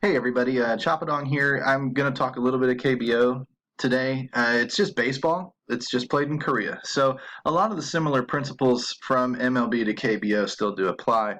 Hey everybody, Chapadong here. I'm going to talk a little bit of KBO today. It's just baseball. It's just played in Korea. So a lot of the similar principles from MLB to KBO still do apply.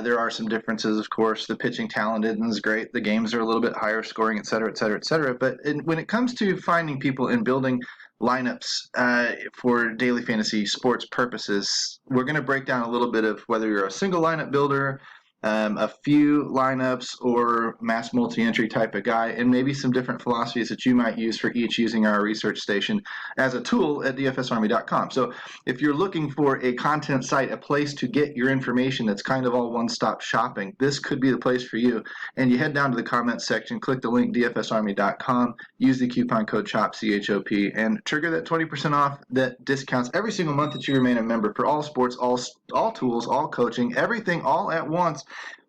There are some differences, of course. The pitching talent isn't great. The games are a little bit higher scoring, et cetera, et cetera, et cetera. But when it comes to finding people and building lineups for daily fantasy sports purposes, we're going to break down a little bit of whether you're a single lineup builder, a few lineups or mass multi-entry type of guy, and maybe some different philosophies that you might use for each using our research station as a tool at dfsarmy.com. So if you're looking for a content site, a place to get your information that's kind of all one-stop shopping, this could be the place for you. And you head down to the comments section, click the link dfsarmy.com, use the coupon code CHOP, C-H-O-P, and trigger that 20% off that discounts every single month that you remain a member for all sports, all tools, all coaching, everything all at once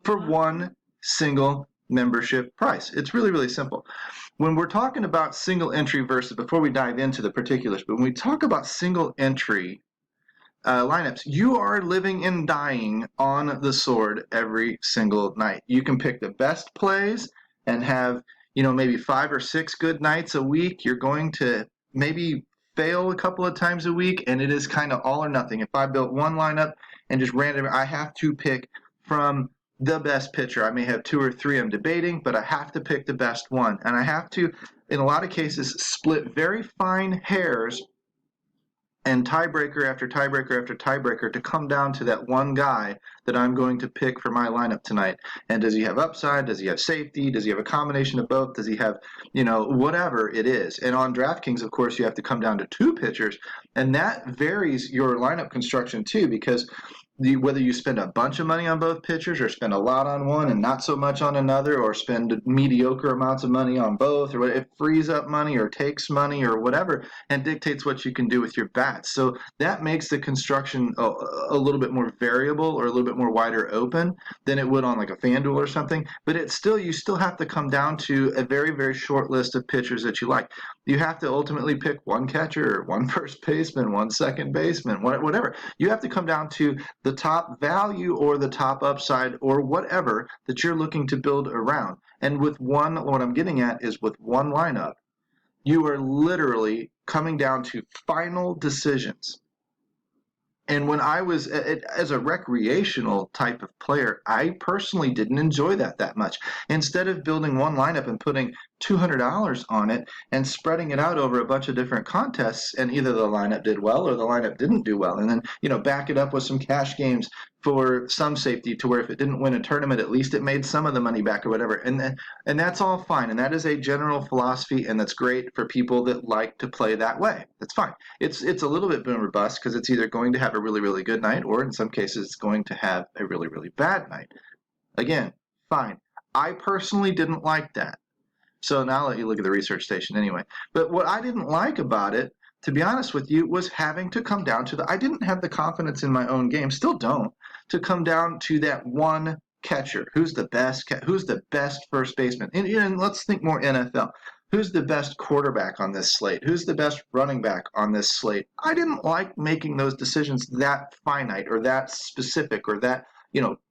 for one single membership price. It's really, really simple. When we're talking about single entry versus, before we dive into the particulars, but when we talk about single entry lineups, you are living and dying on the sword every single night. You can pick the best plays and have, maybe 5 or 6 good nights a week. You're going to maybe fail a couple of times a week, and it is kind of all or nothing. If I built one lineup and just random, I have to pick from the best pitcher. I may have 2 or 3 I'm debating, but I have to pick the best one. And I have to, in a lot of cases, split very fine hairs and tiebreaker after tiebreaker after tiebreaker to come down to that one guy that I'm going to pick for my lineup tonight. And does he have upside? Does he have safety? Does he have a combination of both? Does he have, whatever it is? And on DraftKings, of course, you have to come down to 2 pitchers, and that varies your lineup construction too, because whether you spend a bunch of money on both pitchers or spend a lot on one and not so much on another, or spend mediocre amounts of money on both, or it frees up money or takes money or whatever, and dictates what you can do with your bats. So that makes the construction a little bit more variable or a little bit more wider open than it would on like a FanDuel or something. But you still have to come down to a very, very short list of pitchers that you like. You have to ultimately pick one catcher, one first baseman, one second baseman, whatever. You have to come down to the top value or the top upside or whatever that you're looking to build around. And what I'm getting at is with one lineup, you are literally coming down to final decisions. And when I was as a recreational type of player, I personally didn't enjoy that much. Instead of building one lineup and putting $200 on it and spreading it out over a bunch of different contests, and either the lineup did well or the lineup didn't do well, and then back it up with some cash games for some safety, to where if it didn't win a tournament, at least it made some of the money back or whatever. And that's all fine, and that is a general philosophy, and that's great for people that like to play that way. That's fine. It's a little bit boom or bust, because it's either going to have a really, really good night, or in some cases it's going to have a really, really bad night. Again, fine. I personally didn't like that. So now I'll let you look at the research station anyway. But what I didn't like about it, to be honest with you, was having to come down to I didn't have the confidence in my own game, still don't, to come down to that one catcher. Who's the best first baseman? And let's think more NFL. Who's the best quarterback on this slate? Who's the best running back on this slate? I didn't like making those decisions that finite or that specific or that,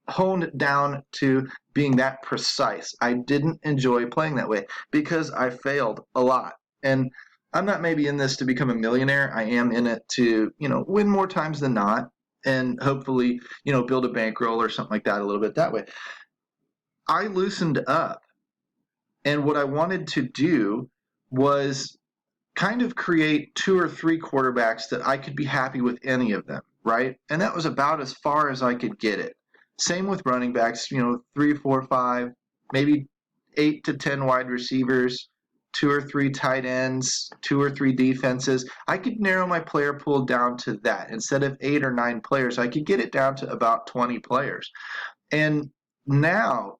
honed down to being that precise. I didn't enjoy playing that way because I failed a lot. And I'm not maybe in this to become a millionaire. I am in it to, win more times than not, and hopefully, build a bankroll or something like that a little bit that way. I loosened up, and what I wanted to do was kind of create 2 or 3 quarterbacks that I could be happy with any of them, right? And that was about as far as I could get it. Same with running backs, 3, 4, 5, maybe 8 to 10 wide receivers, 2 or 3 tight ends, 2 or 3 defenses. I could narrow my player pool down to that. Instead of 8 or 9 players, I could get it down to about 20 players. And now,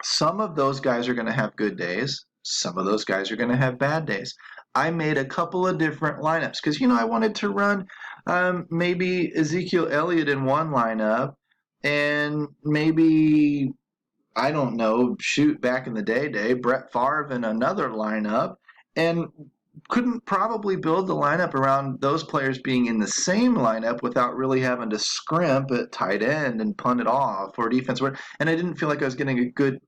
some of those guys are going to have good days. Some of those guys are going to have bad days. I made a couple of different lineups because, I wanted to run maybe Ezekiel Elliott in one lineup, and maybe, I don't know, back in the day, Brett Favre in another lineup, and couldn't probably build the lineup around those players being in the same lineup without really having to scrimp at tight end and punt it off or defense. And I didn't feel like I was getting a good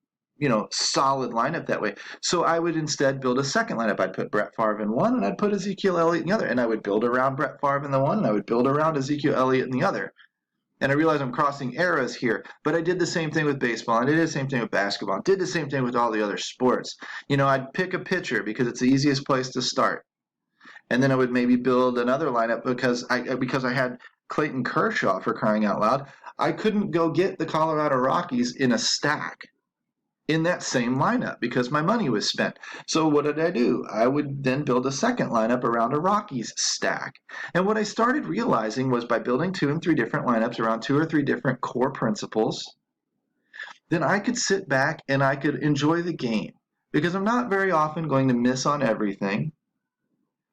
solid lineup that way. So I would instead build a second lineup. I'd put Brett Favre in one, and I'd put Ezekiel Elliott in the other. And I would build around Brett Favre in the one, and I would build around Ezekiel Elliott in the other. And I realize I'm crossing eras here, but I did the same thing with baseball, and I did the same thing with basketball, I did the same thing with all the other sports. I'd pick a pitcher because it's the easiest place to start. And then I would maybe build another lineup because I had Clayton Kershaw, for crying out loud. I couldn't go get the Colorado Rockies in a stack in that same lineup because my money was spent. So what did I do? I would then build a second lineup around a Rockies stack. And what I started realizing was by building 2 and 3 different lineups around 2 or 3 different core principles, then I could sit back and I could enjoy the game because I'm not very often going to miss on everything.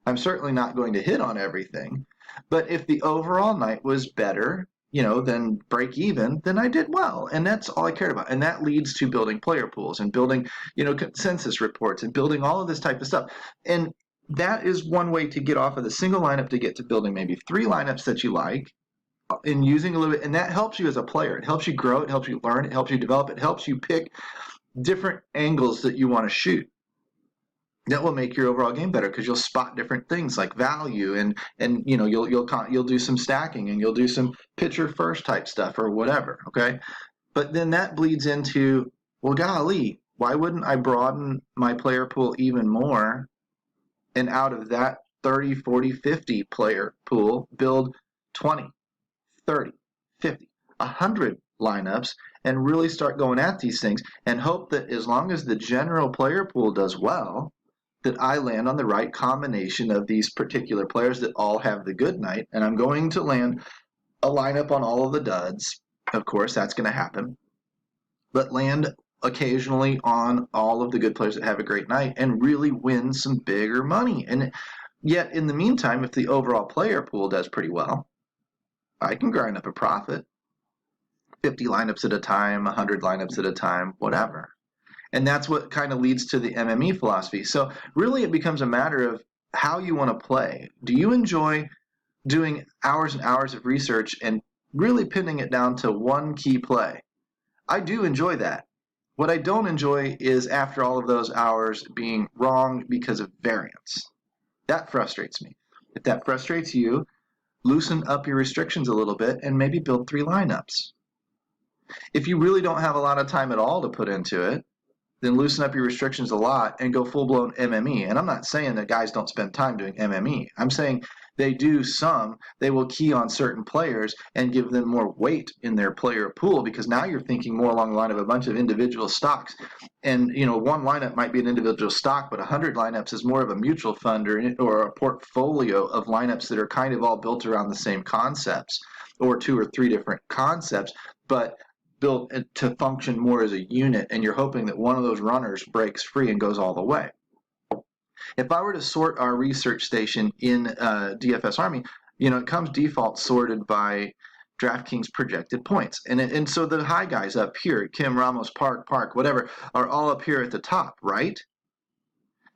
I'm certainly not going to hit on everything. But if the overall night was better, then break even, then I did well. And that's all I cared about. And that leads to building player pools and building, consensus reports and building all of this type of stuff. And that is one way to get off of the single lineup to get to building maybe 3 lineups that you like and using a little bit. And that helps you as a player. It helps you grow. It helps you learn. It helps you develop. It helps you pick different angles that you want to shoot. That will make your overall game better because you'll spot different things like value and you'll do some stacking and you'll do some pitcher first type stuff or whatever. Okay, but then that bleeds into, well, golly, why wouldn't I broaden my player pool even more, and out of that 30, 40, 50 player pool build 20, 30, 50, 100 lineups and really start going at these things and hope that as long as the general player pool does well, that I land on the right combination of these particular players that all have the good night, and I'm going to land a lineup on all of the duds. Of course, that's going to happen. But land occasionally on all of the good players that have a great night and really win some bigger money. And yet, in the meantime, if the overall player pool does pretty well, I can grind up a profit. 50 lineups at a time, 100 lineups at a time, whatever. And that's what kind of leads to the MME philosophy. So really it becomes a matter of how you want to play. Do you enjoy doing hours and hours of research and really pinning it down to one key play? I do enjoy that. What I don't enjoy is after all of those hours being wrong because of variance. That frustrates me. If that frustrates you, loosen up your restrictions a little bit and maybe build 3 lineups. If you really don't have a lot of time at all to put into it, then loosen up your restrictions a lot and go full-blown MME. And I'm not saying that guys don't spend time doing MME. I'm saying they do some. They will key on certain players and give them more weight in their player pool because now you're thinking more along the line of a bunch of individual stocks. And, one lineup might be an individual stock, but 100 lineups is more of a mutual fund or a portfolio of lineups that are kind of all built around the same concepts or 2 or 3 different concepts, but built to function more as a unit, and you're hoping that one of those runners breaks free and goes all the way. If I were to sort our research station in DFS Army, it comes default sorted by DraftKings projected points. And so the high guys up here, Kim, Ramos, Park, whatever, are all up here at the top, right?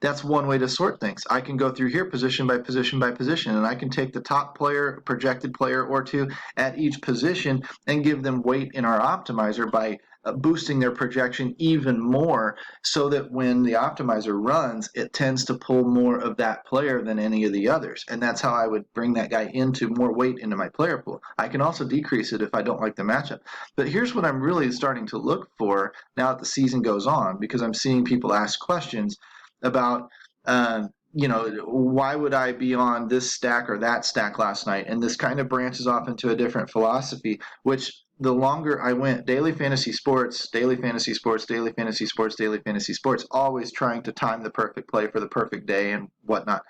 That's one way to sort things. I can go through here position by position by position, and I can take the top player, projected player or 2 at each position and give them weight in our optimizer by boosting their projection even more so that when the optimizer runs, it tends to pull more of that player than any of the others. And that's how I would bring that guy into more weight into my player pool. I can also decrease it if I don't like the matchup. But here's what I'm really starting to look for now that the season goes on, because I'm seeing people ask questions about, why would I be on this stack or that stack last night? And this kind of branches off into a different philosophy, which the longer I went, daily fantasy sports, daily fantasy sports, daily fantasy sports, daily fantasy sports, always trying to time the perfect play for the perfect day and whatnot.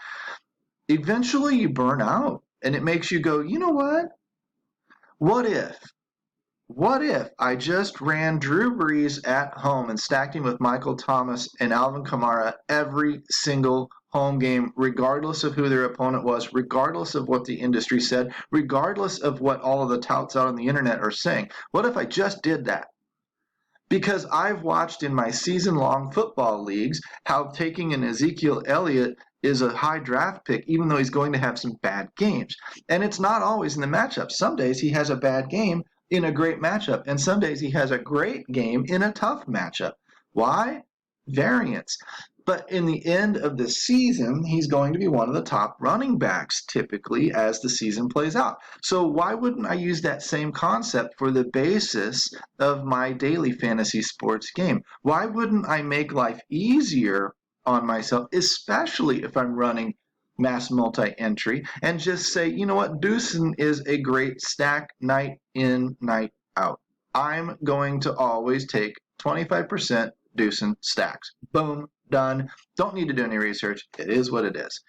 Eventually you burn out and it makes you go, you know what? What if I just ran Drew Brees at home and stacked him with Michael Thomas and Alvin Kamara every single home game, regardless of who their opponent was, regardless of what the industry said, regardless of what all of the touts out on the internet are saying? What if I just did that? Because I've watched in my season-long football leagues how taking an Ezekiel Elliott is a high draft pick, even though he's going to have some bad games. And it's not always in the matchup. Some days he has a bad game in a great matchup, and some days he has a great game in a tough matchup. Why? Variance. But in the end of the season, he's going to be one of the top running backs typically as the season plays out. So why wouldn't I use that same concept for the basis of my daily fantasy sports game? Why wouldn't I make life easier on myself, especially if I'm running mass multi-entry, and just say, you know what, Deucin is a great stack night in, night out. I'm going to always take 25% Deucin stacks. Boom, done. Don't need to do any research. It is what it is.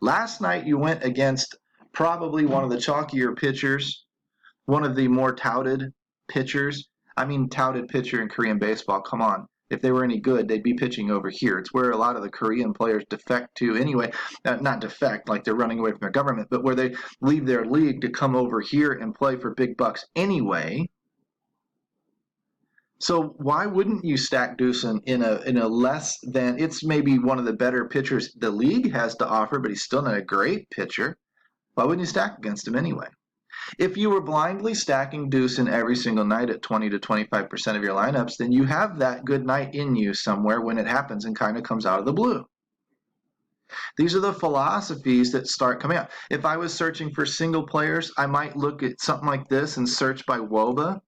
Last night you went against probably one of the chalkier pitchers, one of the more touted pitchers. I mean, touted pitcher in Korean baseball. Come on. If they were any good, they'd be pitching over here. It's where a lot of the Korean players defect to anyway. Not defect like they're running away from their government, but where they leave their league to come over here and play for big bucks anyway. So why wouldn't you stack Deucin in a less than, it's maybe one of the better pitchers the league has to offer, but he's still not a great pitcher. Why wouldn't you stack against him anyway? If you were blindly stacking Deucin every single night at 20 to 25% of your lineups, then you have that good night in you somewhere when it happens and kind of comes out of the blue. These are the philosophies that start coming out. If I was searching for single players, I might look at something like this and search by WOBA.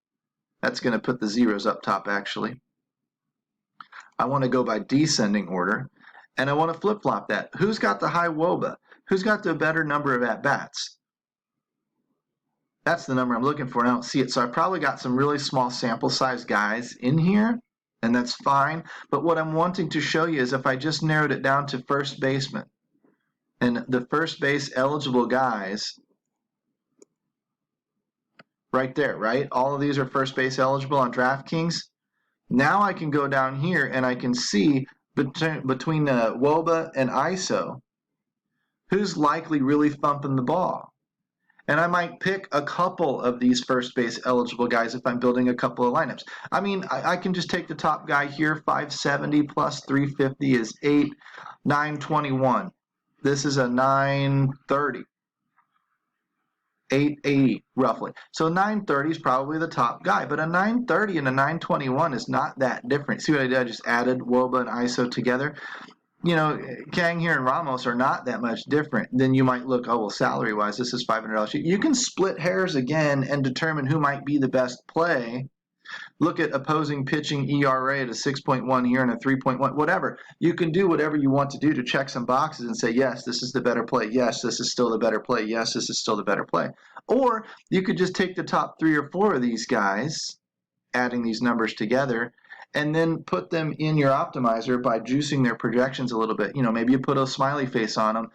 That's going to put the zeros up top, actually. I want to go by descending order, and I want to flip-flop that. Who's got the high WOBA? Who's got the better number of at-bats? That's the number I'm looking for, and I don't see it. So I probably got some really small sample size guys in here, and that's fine. But what I'm wanting to show you is if I just narrowed it down to first baseman, and the first base eligible guys right there, right? All of these are first base eligible on DraftKings. Now I can go down here and I can see between WOBA and ISO who's likely really thumping the ball. And I might pick a couple of these first base eligible guys if I'm building a couple of lineups. I mean, I can just take the top guy here, 570 plus 350 is 921. This is a 930. 880 roughly. So 930 is probably the top guy, but a 930 and a 921 is not that different. See what I did? I just added WOBA and ISO together. You know, Kang here and Ramos are not that much different. Then you might look, oh, well, salary-wise, this is $500. You can split hairs again and determine who might be the best play. Look at opposing pitching ERA at a 6.1 here and a 3.1, whatever. You can do whatever you want to do to check some boxes and say, yes, this is the better play. Yes, this is still the better play. Yes, this is still the better play. Or you could just take the top 3 or 4 of these guys, adding these numbers together, and then put them in your optimizer by juicing their projections a little bit. You know, maybe you put a smiley face on them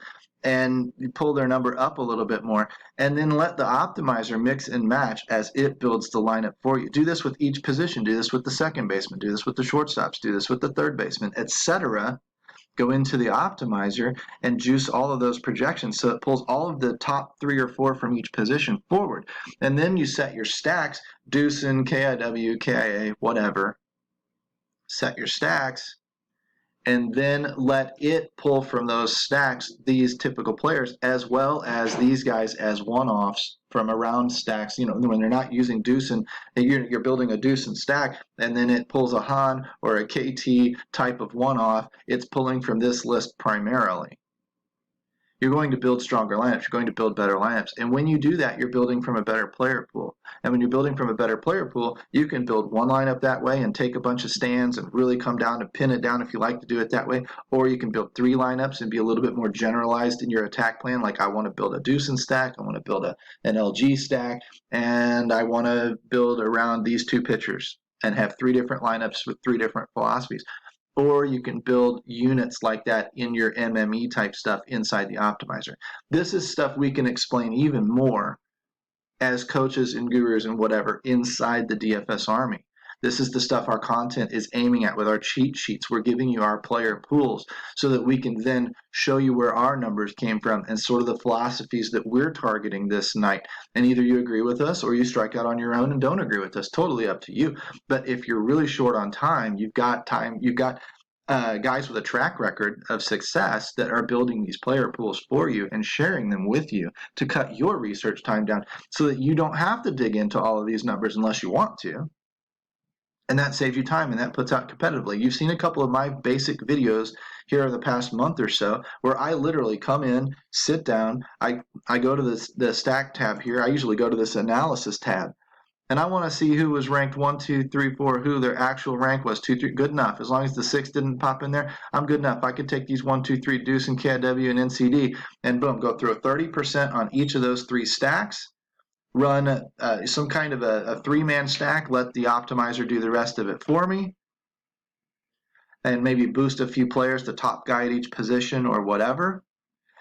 and you pull their number up a little bit more, and then let the optimizer mix and match as it builds the lineup for you. Do this with each position. Do this with the second baseman. Do this with the shortstops. Do this with the third baseman, etc. Go into the optimizer and juice all of those projections so it pulls all of the top 3 or 4 from each position forward. And then you set your stacks, Deucin, KIW, KIA, whatever. Set your stacks, and then let it pull from those stacks these typical players as well as these guys as one-offs from around stacks. You know, when they're not using Deucin, you're building a Deucin stack, and then it pulls a Han or a KT type of one-off. It's pulling from this list primarily. You're going to build stronger lineups. You're going to build better lineups. And when you do that, you're building from a better player pool. And when you're building from a better player pool, you can build one lineup that way and take a bunch of stands and really come down and pin it down if you like to do it that way. Or you can build 3 lineups and be a little bit more generalized in your attack plan. Like I want to build a Deucin stack, I want to build an LG stack, and I want to build around these 2 pitchers and have 3 different lineups with 3 different philosophies. Or you can build units like that in your MME type stuff inside the optimizer. This is stuff we can explain even more as coaches and gurus and whatever inside the DFS army. This is the stuff our content is aiming at with our cheat sheets. We're giving you our player pools so that we can then show you where our numbers came from and sort of the philosophies that we're targeting this night. And either you agree with us or you strike out on your own and don't agree with us. Totally up to you. But if you're really short on time, you've got guys with a track record of success that are building these player pools for you and sharing them with you to cut your research time down so that you don't have to dig into all of these numbers unless you want to. And that saves you time and that puts out competitively. You've seen a couple of my basic videos here in the past month or so where I literally come in, sit down, I go to the stack tab here. I usually go to this analysis tab. And I want to see who was ranked 1, 2, 3, 4, who their actual rank was. 2, 3, good enough. As long as the 6 didn't pop in there, I'm good enough. I could take these 1, 2, 3 Deuce and KW and NCD and boom, go through a 30% on each of those 3 stacks. Run some kind of a 3-man stack. Let the optimizer do the rest of it for me. And maybe boost a few players, the top guy at each position or whatever.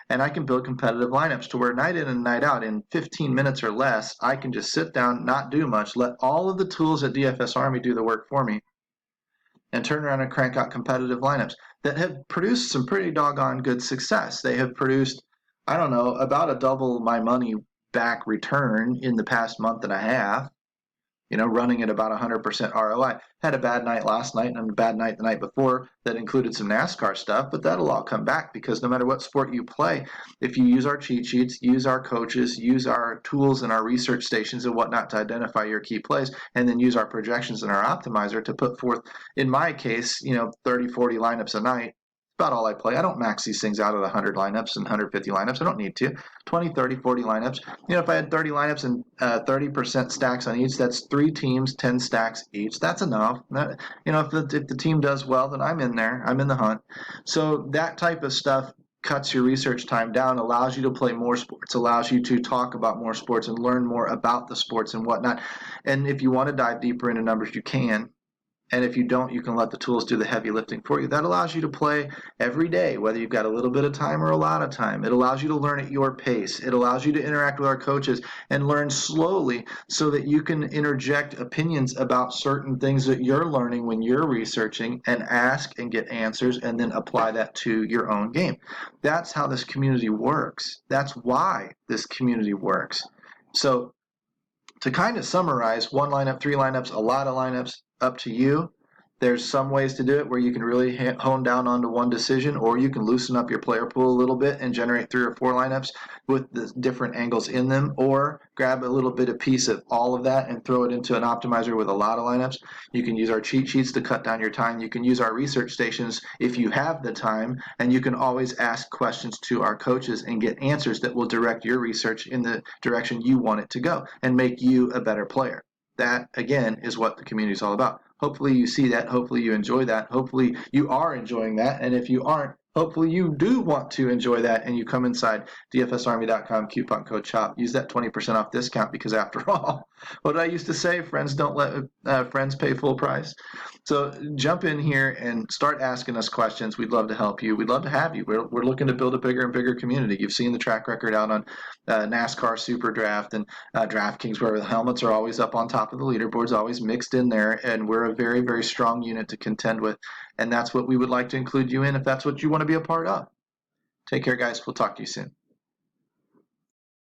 And I can build competitive lineups to where night in and night out, in 15 minutes or less, I can just sit down, not do much, let all of the tools at DFS Army do the work for me, and turn around and crank out competitive lineups that have produced some pretty doggone good success. They have produced, I don't know, about a double my money back return in the past month and a half. Running at about 100% ROI. Had a bad night last night and a bad night the night before that included some NASCAR stuff, but that'll all come back because no matter what sport you play, if you use our cheat sheets, use our coaches, use our tools and our research stations and whatnot to identify your key plays, and then use our projections and our optimizer to put forth, in my case, 30, 40 lineups a night. About all I play. I don't max these things out at 100 lineups and 150 lineups. I don't need to. 20, 30, 40 lineups. If I had 30 lineups and 30% stacks on each, that's 3 teams, 10 stacks each. That's enough. If the team does well, then I'm in there. I'm in the hunt. So that type of stuff cuts your research time down, allows you to play more sports, allows you to talk about more sports and learn more about the sports and whatnot. And if you want to dive deeper into numbers, you can. And if you don't, you can let the tools do the heavy lifting for you. That allows you to play every day, whether you've got a little bit of time or a lot of time. It allows you to learn at your pace. It allows you to interact with our coaches and learn slowly so that you can interject opinions about certain things that you're learning when you're researching and ask and get answers and then apply that to your own game. That's how this community works. That's why this community works. So to kind of summarize, 1 lineup, 3 lineups, a lot of lineups, up to you. There's some ways to do it where you can really hone down onto one decision, or you can loosen up your player pool a little bit and generate 3 or 4 lineups with the different angles in them, or grab a little bit of piece of all of that and throw it into an optimizer with a lot of lineups. You can use our cheat sheets to cut down your time. You can use our research stations if you have the time, and you can always ask questions to our coaches and get answers that will direct your research in the direction you want it to go and make you a better player. That, again, is what the community is all about. Hopefully you see that. Hopefully you enjoy that. Hopefully you are enjoying that. And if you aren't, hopefully you do want to enjoy that and you come inside dfsarmy.com, coupon code CHOP. Use that 20% off discount because, after all, what did I used to say? Friends don't let friends pay full price. So jump in here and start asking us questions. We'd love to help you. We'd love to have you. We're looking to build a bigger and bigger community. You've seen the track record out on NASCAR Super Draft and DraftKings, where the helmets are always up on top of the leaderboards, always mixed in there, and we're a very, very strong unit to contend with, and that's what we would like to include you in if that's what you want to be a part of. Take care, guys. We'll talk to you soon.